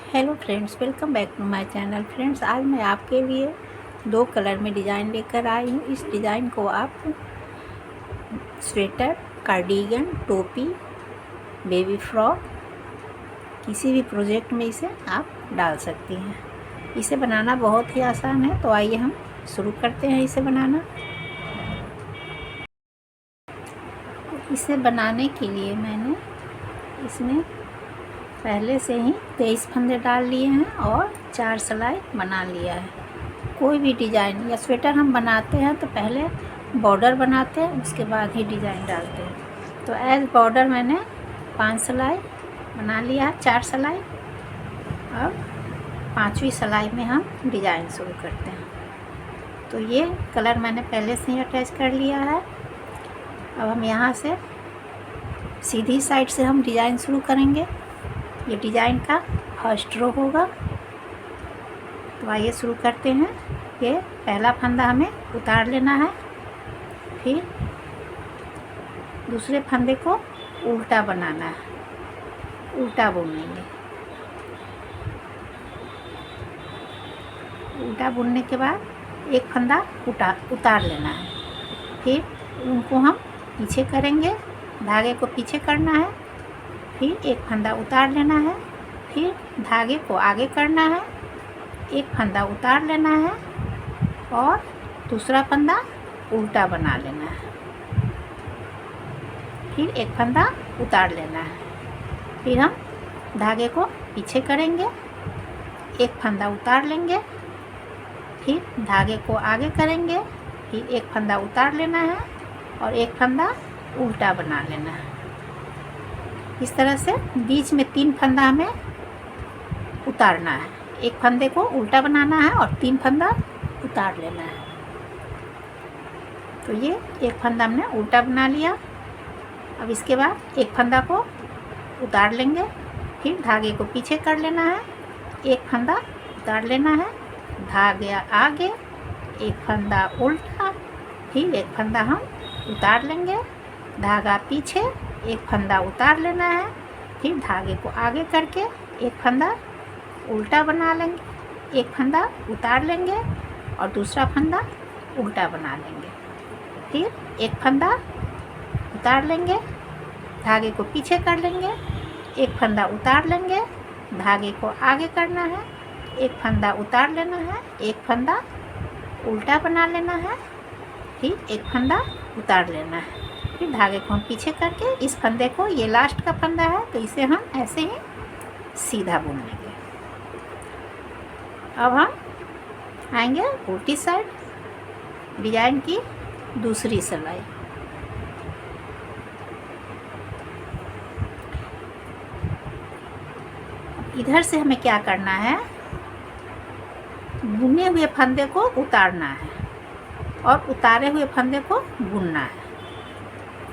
Hello friends, welcome back to my channel. Friends, आज मैं आपके लिए दो कलर में डिज़ाइन लेकर आई हूँ। इस डिज़ाइन को आप स्वेटर, कार्डिगन, टोपी, बेबी फ्रॉक, किसी भी प्रोजेक्ट में इसे आप डाल सकती हैं। इसे बनाना बहुत ही आसान है, तो आइए हम शुरू करते हैं इसे बनाना। इसे बनाने के लिए मैंने इसमें पहले से ही 23 फंदे डाल लिए हैं और 4 सिलाई बना लिया है। कोई भी डिज़ाइन या स्वेटर हम बनाते हैं तो पहले बॉर्डर बनाते हैं, उसके बाद ही डिज़ाइन डालते हैं। तो एज बॉर्डर मैंने 5 सिलाई बना लिया है, 4 सिलाई। अब 5वीं सिलाई में हम डिज़ाइन शुरू करते हैं। तो ये कलर मैंने पहले से ही अटैच कर लिया है। अब हम यहाँ से सीधी साइड से हम डिज़ाइन शुरू करेंगे। ये डिज़ाइन का फर्स्ट रो होगा। तो आइए शुरू करते हैं। ये पहला फंदा हमें उतार लेना है, फिर दूसरे फंदे को उल्टा बनाना है, उल्टा बुनेंगे। उल्टा बुनने के बाद एक फंदा उतार लेना है, फिर उनको हम पीछे करेंगे, धागे को पीछे करना है, फिर एक फंदा उतार लेना है, फिर धागे को आगे करना है, एक फंदा उतार लेना है और दूसरा फंदा उल्टा बना लेना है, फिर एक फंदा उतार लेना है, फिर हम धागे को पीछे करेंगे, एक फंदा उतार लेंगे, फिर धागे को आगे करेंगे, फिर एक फंदा उतार लेना है और एक फंदा उल्टा बना लेना है। इस तरह से बीच में 3 फंदा हमें उतारना है। एक फंदे को उल्टा बनाना है और 3 फंदा उतार लेना है। तो ये एक फंदा हमने उल्टा बना लिया। अब इसके बाद एक फंदा को उतार लेंगे, फिर धागे को पीछे कर लेना है, एक फंदा उतार लेना है, धागे आगे, एक फंदा उल्टा, फिर एक फंदा हम उतार लेंगे, धागा पीछे, एक फंदा उतार लेना है, फिर धागे को आगे करके एक फंदा उल्टा बना लेंगे, एक फंदा उतार लेंगे और दूसरा फंदा उल्टा बना लेंगे, फिर एक फंदा उतार लेंगे, धागे को पीछे कर लेंगे, एक फंदा उतार लेंगे, धागे को आगे करना है, एक फंदा उतार लेना है, एक फंदा उल्टा बना लेना है, फिर एक फंदा उतार लेना है, फिर धागे को हम पीछे करके इस फंदे को, ये लास्ट का फंदा है तो इसे हम ऐसे ही सीधा बुन लेंगे। अब हम आएंगे उल्टी साइड, डिजाइन की दूसरी सिलाई। इधर से हमें क्या करना है, बुने हुए फंदे को उतारना है और उतारे हुए फंदे को बुनना है।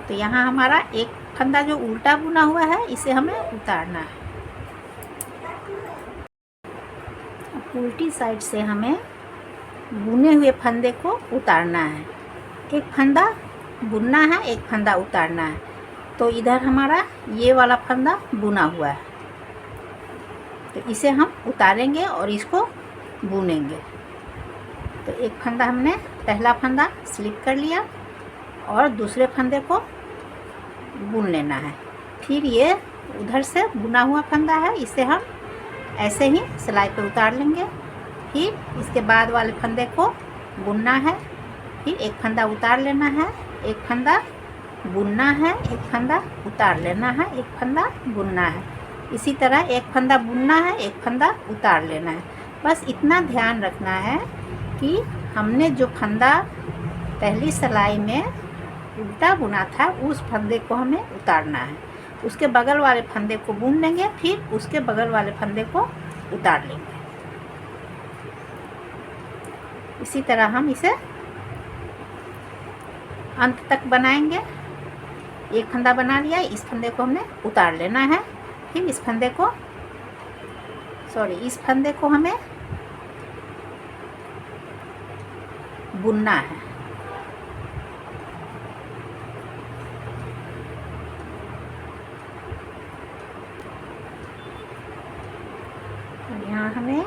तो यहाँ हमारा एक फंदा जो उल्टा बुना हुआ है इसे हमें उतारना है। उल्टी साइड से हमें बुने हुए फंदे को उतारना है। एक फंदा बुनना है, एक फंदा उतारना है। तो इधर हमारा ये वाला फंदा बुना हुआ है, तो इसे हम उतारेंगे और इसको बुनेंगे। तो एक फंदा हमने पहला फंदा स्लिप कर लिया और दूसरे फंदे को बुन लेना है। फिर ये उधर से बुना हुआ फंदा है, इसे हम ऐसे ही सिलाई पे उतार लेंगे। फिर इसके बाद वाले फंदे को बुनना है, फिर एक फंदा उतार लेना है, एक फंदा बुनना है, एक फंदा उतार लेना है, एक फंदा बुनना है। इसी तरह एक फंदा बुनना है, एक फंदा उतार लेना है। बस इतना ध्यान रखना है कि हमने जो फंदा पहली सिलाई में उल्टा बुना था उस फंदे को हमें उतारना है, उसके बगल वाले फंदे को बुन लेंगे, फिर उसके बगल वाले फंदे को उतार लेंगे। इसी तरह हम इसे अंत तक बनाएंगे। एक फंदा बना लिया, इस फंदे को हमने उतार लेना है, फिर इस फंदे को हमें बुनना है। और यहाँ हमें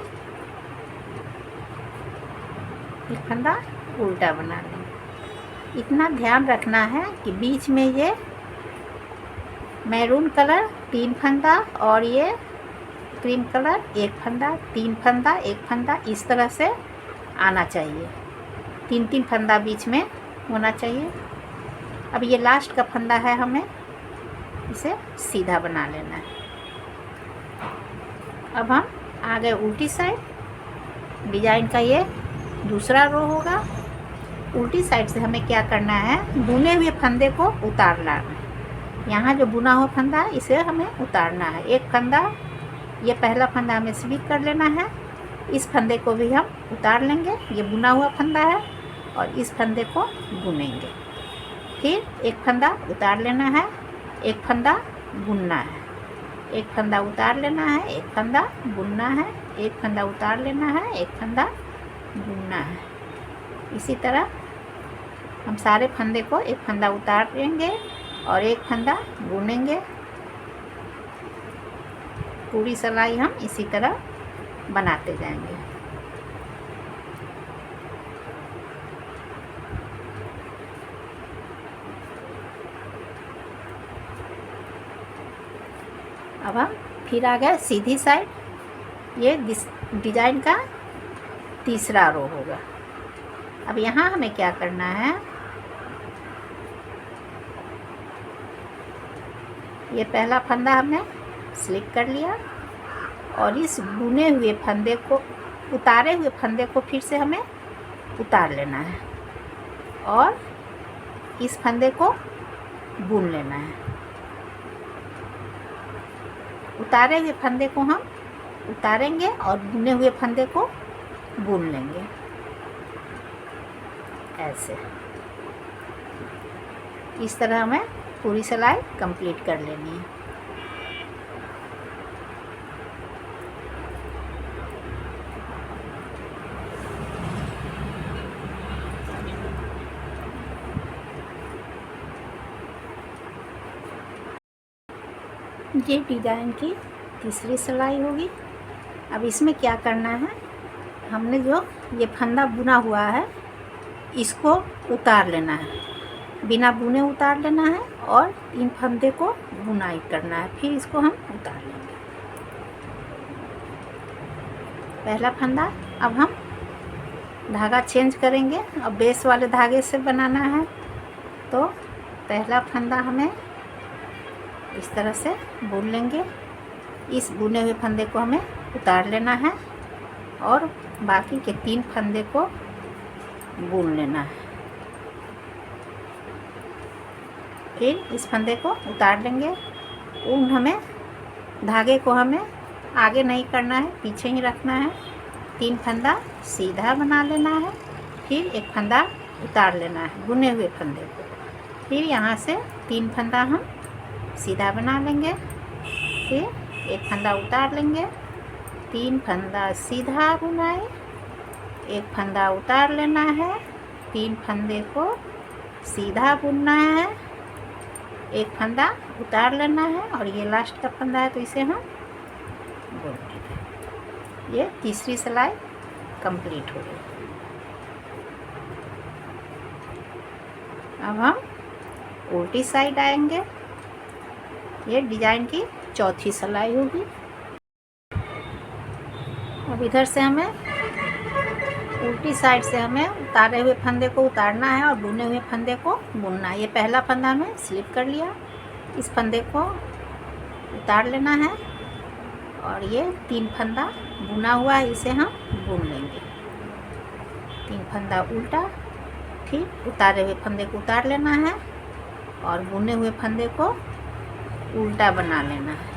एक फंदा उल्टा बना लेंगे। इतना ध्यान रखना है कि बीच में ये मैरून कलर 3 फंदा और ये क्रीम कलर 1 फंदा, 3 फंदा 1 फंदा, इस तरह से आना चाहिए। 3-3 फंदा बीच में होना चाहिए। अब ये लास्ट का फंदा है, हमें इसे सीधा बना लेना है। अब हम आ गए उल्टी साइड। डिजाइन का ये दूसरा रो होगा। उल्टी साइड से हमें क्या करना है, बुने हुए फंदे को उतारना है। यहाँ जो बुना हुआ फंदा है इसे हमें उतारना है। एक फंदा, ये पहला फंदा हमें स्लिप कर लेना है। इस फंदे को भी हम उतार लेंगे। ये बुना हुआ फंदा है और इस फंदे को बुनेंगे। फिर एक फंदा उतार लेना है, एक फंदा बुनना है। एक फंदा उतार लेना है, एक फंदा बुनना है, एक फंदा उतार लेना है, एक फंदा बुनना है। इसी तरह हम सारे फंदे को एक फंदा उतारेंगे और एक फंदा बुनेंगे। पूरी सिलाई हम इसी तरह बनाते जाएंगे। अब हम फिर आ गए सीधी साइड। ये डिजाइन का तीसरा रो होगा। अब यहाँ हमें क्या करना है, ये पहला फंदा हमने स्लिप कर लिया और इस बुने हुए फंदे को, उतारे हुए फंदे को फिर से हमें उतार लेना है और इस फंदे को बुन लेना है। उतारे हुए फंदे को हम उतारेंगे और बुने हुए फंदे को बुन लेंगे। ऐसे इस तरह हमें पूरी सिलाई कंप्लीट कर लेनी है। ये डिज़ाइन की तीसरी सिलाई होगी। अब इसमें क्या करना है, हमने जो ये फंदा बुना हुआ है इसको उतार लेना है, बिना बुने उतार लेना है और इन फंदे को बुनाई करना है। फिर इसको हम उतार लेंगे। पहला फंदा, अब हम धागा चेंज करेंगे। अब बेस वाले धागे से बनाना है तो पहला फंदा हमें इस तरह से बुन लेंगे। इस बुने हुए फंदे को हमें उतार लेना है और बाकी के 3 फंदे को बुन लेना है। फिर इस फंदे को उतार लेंगे। ऊन हमें, धागे को हमें आगे नहीं करना है, पीछे ही रखना है। 3 फंदा सीधा बना लेना है, फिर एक फंदा उतार लेना है बुने हुए फंदे को। फिर यहाँ से 3 फंदा हम सीधा बना लेंगे, फिर एक फंदा उतार लेंगे, 3 फंदा सीधा बुनाई, एक फंदा उतार लेना है, 3 फंदे को सीधा बुनना है, एक फंदा उतार लेना है और ये लास्ट का फंदा है तो इसे हम बुन लेंगे। ये तीसरी सिलाई कंप्लीट हो गई। अब हम उल्टी साइड आएंगे। ये डिजाइन की चौथी सिलाई होगी। अब इधर से हमें उल्टी साइड से हमें उतारे हुए फंदे को उतारना है और बुने हुए फंदे को बुनना है। ये पहला फंदा हमें स्लिप कर लिया, इस फंदे को उतार लेना है और ये 3 फंदा बुना हुआ है इसे हम बुन लेंगे। 3 फंदा उल्टा, फिर उतारे हुए फंदे को उतार लेना है और बुने हुए फंदे को उल्टा बना लेना है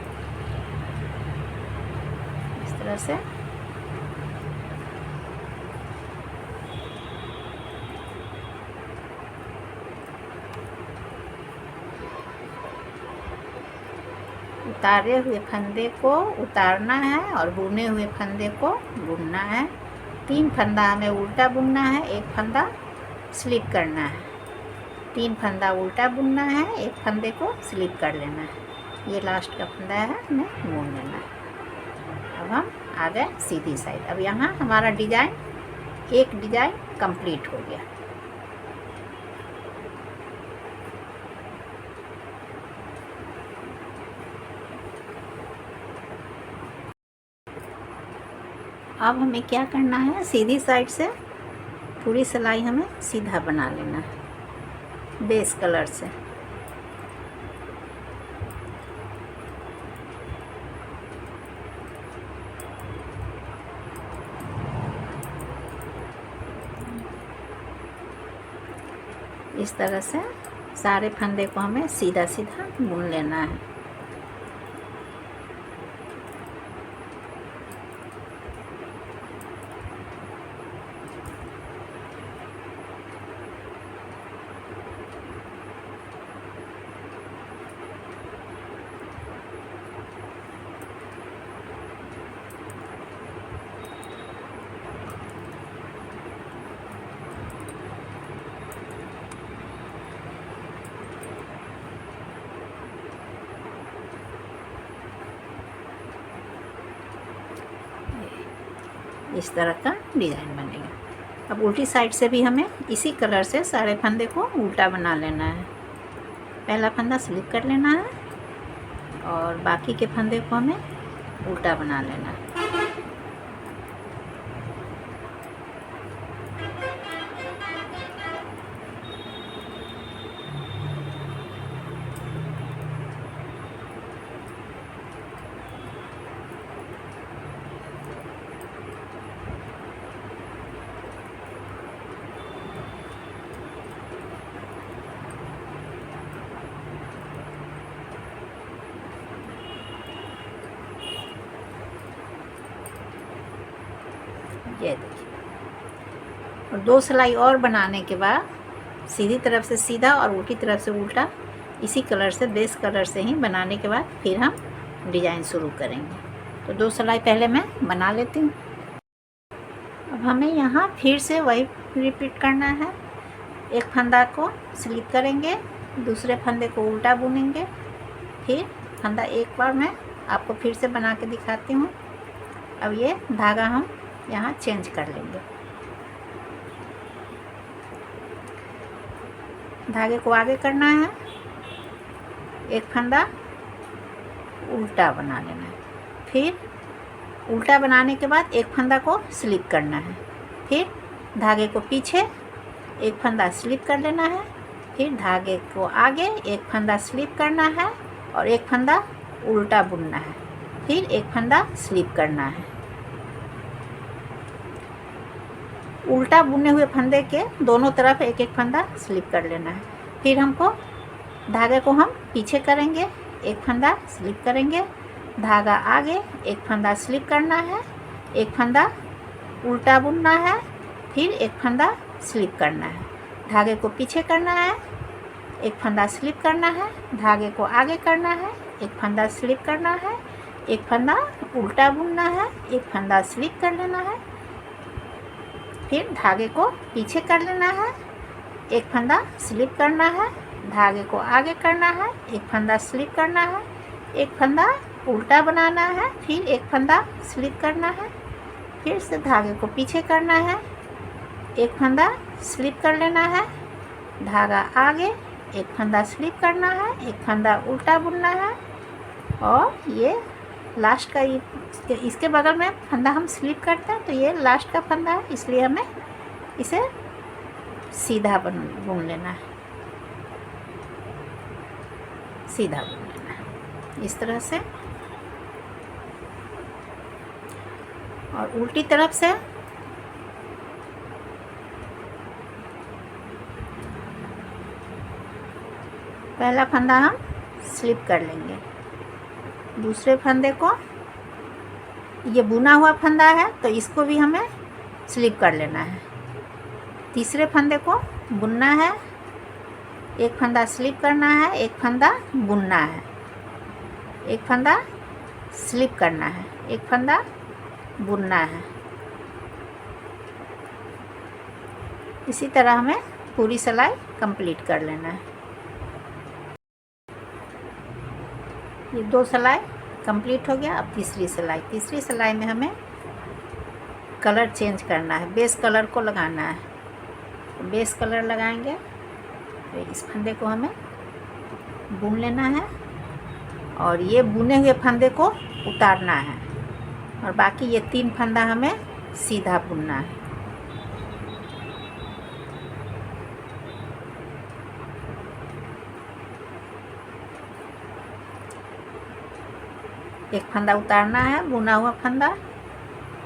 इस तरह से। उतारे हुए फंदे को उतारना है और बुने हुए फंदे को बुनना है। 3 फंदा हमें उल्टा बुनना है, एक फंदा स्लिप करना है। 3 फंदा उल्टा बुनना है, एक फंदे को स्लिप कर लेना है। ये लास्ट का फंदा है, हमें बुन लेना है। अब हम आ गए सीधी साइड। अब यहाँ हमारा डिजाइन, एक डिजाइन कंप्लीट हो गया। अब हमें क्या करना है, सीधी साइड से पूरी सिलाई हमें सीधा बना लेना है बेस कलर से। इस तरह से सारे फंदे को हमें सीधा सीधा बुन लेना है। इस तरह का डिज़ाइन बनेगा। अब उल्टी साइड से भी हमें इसी कलर से सारे फंदे को उल्टा बना लेना है। पहला फंदा स्लिप कर लेना है और बाकी के फंदे को हमें उल्टा बना लेना है। ये देखिए, और 2 सिलाई और बनाने के बाद सीधी तरफ से सीधा और उल्टी तरफ से उल्टा इसी कलर से, बेस कलर से ही बनाने के बाद फिर हम डिजाइन शुरू करेंगे। तो 2 सिलाई पहले मैं बना लेती हूँ। अब हमें यहाँ फिर से वही रिपीट करना है। एक फंदा को स्लिप करेंगे, दूसरे फंदे को उल्टा बुनेंगे, फिर फंदा एक बार मैं आपको फिर से बना के दिखाती हूँ। अब ये धागा हम यहाँ चेंज कर लेंगे। धागे को आगे करना है, एक फंदा उल्टा बना लेना है, फिर उल्टा बनाने के बाद एक फंदा को स्लिप करना है, फिर धागे को पीछे एक फंदा स्लिप कर लेना है, फिर धागे को आगे एक फंदा स्लिप करना है और एक फंदा उल्टा बुनना है, फिर एक फंदा स्लिप करना है। उल्टा बुने हुए फंदे के दोनों तरफ एक एक फंदा स्लिप कर लेना है। फिर हमको धागे को हम पीछे करेंगे, एक फंदा स्लिप करेंगे, धागा आगे एक फंदा स्लिप करना है, एक फंदा उल्टा बुनना है, फिर एक फंदा स्लिप करना है। धागे को पीछे करना है, एक फंदा स्लिप करना है, धागे को आगे करना है, एक फंदा स्लिप करना है, एक फंदा उल्टा बुनना है, एक फंदा स्लिप कर लेना है, फिर धागे को पीछे कर लेना है, एक फंदा स्लिप करना है, धागे को आगे करना है, एक फंदा स्लिप करना है, एक फंदा उल्टा बनाना है, फिर एक फंदा स्लिप करना है, फिर से धागे को पीछे करना है, एक फंदा स्लिप कर लेना है, धागा आगे एक फंदा स्लिप करना है, एक फंदा उल्टा बुनना है, और ये लास्ट का इसके बगल में फंदा हम स्लिप करते हैं, तो ये लास्ट का फंदा है, इसलिए हमें इसे सीधा बुन लेना है, सीधा बुन लेना है इस तरह से। और उल्टी तरफ से पहला फंदा हम स्लिप कर लेंगे, दूसरे फंदे को, ये बुना हुआ फंदा है तो इसको भी हमें स्लिप कर लेना है, तीसरे फंदे को बुनना है, एक फंदा स्लिप करना है, एक फंदा बुनना है, एक फंदा स्लिप करना है, एक फंदा बुनना है। इसी तरह हमें पूरी सिलाई कंप्लीट कर लेना है। ये 2 सिलाई कंप्लीट हो गया। अब तीसरी सिलाई में हमें कलर चेंज करना है, बेस कलर को लगाना है। तो बेस कलर लगाएंगे तो इस फंदे को हमें बुन लेना है और ये बुने हुए फंदे को उतारना है और बाकी ये 3 फंदा हमें सीधा बुनना है। एक फंदा उतारना है बुना हुआ फंदा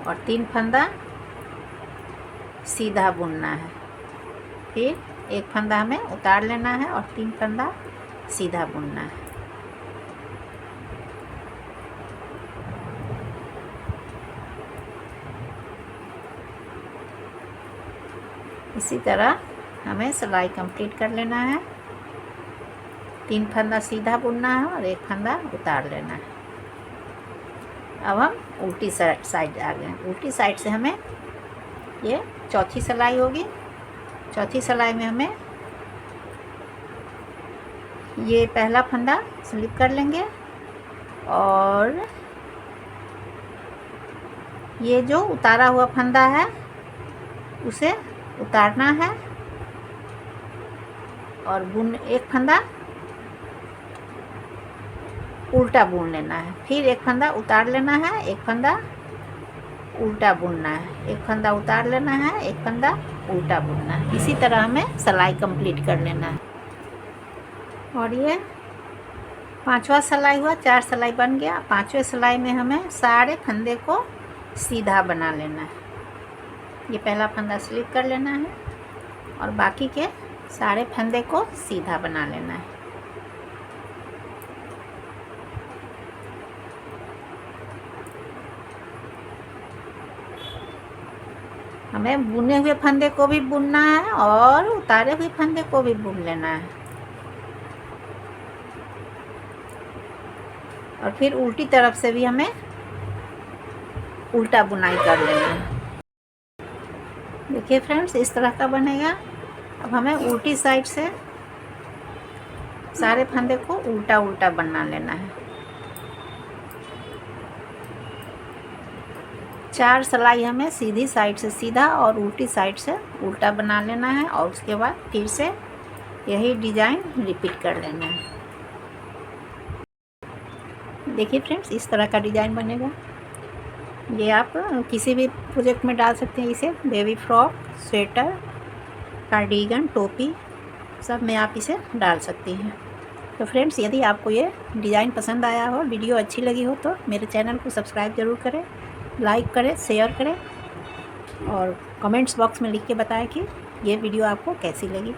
और 3 फंदा सीधा बुनना है। फिर एक फंदा हमें उतार लेना है और 3 फंदा सीधा बुनना है। इसी तरह हमें सिलाई कंप्लीट कर लेना है। 3 फंदा सीधा बुनना है और एक फंदा उतार लेना है। अब हम उल्टी साइड आ गए। उल्टी साइड से हमें ये चौथी सिलाई होगी। चौथी सिलाई में हमें ये पहला फंदा स्लिप कर लेंगे और ये जो उतारा हुआ फंदा है उसे उतारना है और एक फंदा उल्टा बुन लेना है। फिर एक फंदा उतार लेना है, एक फंदा उल्टा बुनना है, एक फंदा उतार लेना है, एक फंदा उल्टा बुनना है। इसी तरह हमें सिलाई कंप्लीट कर लेना है। और ये 5वां सिलाई हुआ, 4 सिलाई बन गया। 5वें सिलाई में हमें सारे फंदे को सीधा बना लेना है। ये पहला फंदा स्लिप कर लेना है और बाकी के सारे फंदे को सीधा बना लेना है। हमें बुने हुए फंदे को भी बुनना है और उतारे हुए फंदे को भी बुन लेना है और फिर उल्टी तरफ से भी हमें उल्टा बुनाई कर लेना है। देखिए फ्रेंड्स, इस तरह का बनेगा। अब हमें उल्टी साइड से सारे फंदे को उल्टा उल्टा बना लेना है। 4 सिलाई हमें सीधी साइड से सीधा और उल्टी साइड से उल्टा बना लेना है और उसके बाद फिर से यही डिज़ाइन रिपीट कर लेना है। देखिए फ्रेंड्स, इस तरह का डिज़ाइन बनेगा। ये आप किसी भी प्रोजेक्ट में डाल सकते हैं। इसे बेबी फ्रॉक, स्वेटर, कार्डिगन, टोपी सब में आप इसे डाल सकती हैं। तो फ्रेंड्स, यदि आपको ये डिज़ाइन पसंद आया हो, वीडियो अच्छी लगी हो तो मेरे चैनल को सब्सक्राइब ज़रूर करें, लाइक करें, शेयर करें और कमेंट्स बॉक्स में लिख के बताएं कि ये वीडियो आपको कैसी लगी।